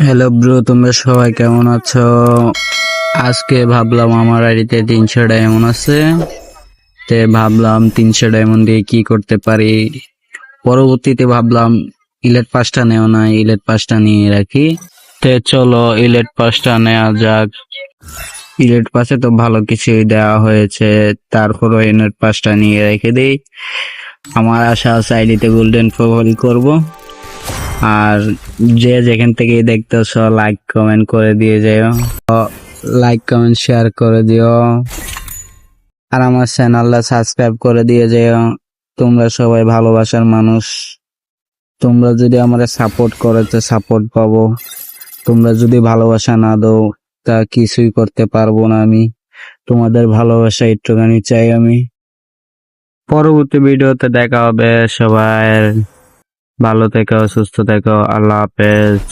Hello bro, তোমরা সবাই কেমন আছো? আজকে ভাবলাম আমার আইডিতে 300 ডায়মন্ড আছে, ভাবলাম 300 ডায়মন্ড দিয়ে কি করতে পারি। পরবর্তীতে ভাবলাম ইলেট পাসটা নেও না, ইলেট পাসটা নিয়ে রাখি। চলো ইলেট পাসটা নেওয়া যাক। ইলেট পাসে তো ভালো কিছুই দেওয়া হয়েছে, তারপরও ইলেট পাসটা নিয়ে রেখে দিই। আমার আশা আছে আইডিতে গোল্ডেন প্রোফাইল করব। আর যে যেখান থেকে দেখতেছো লাইক কমেন্ট করে দিয়ে যাও, লাইক কমেন্ট শেয়ার করে দিও, আর আমার চ্যানেলটা সাবস্ক্রাইব করে দিয়ে যাও। তোমরা সবাই ভালোবাসার মানুষ, তোমরা যদি আমার সাপোর্ট করো তো সাপোর্ট পাবো। তোমরা যদি ভালোবাসা না দাও তা কিছুই করতে পারবো না আমি। তোমাদের ভালোবাসা একটুখানি চাই আমি। পরবর্তী ভিডিওতে দেখা হবে। সবাই ভালো থেকো, সুস্থ থেকো, আল্লাহ হাফেজ।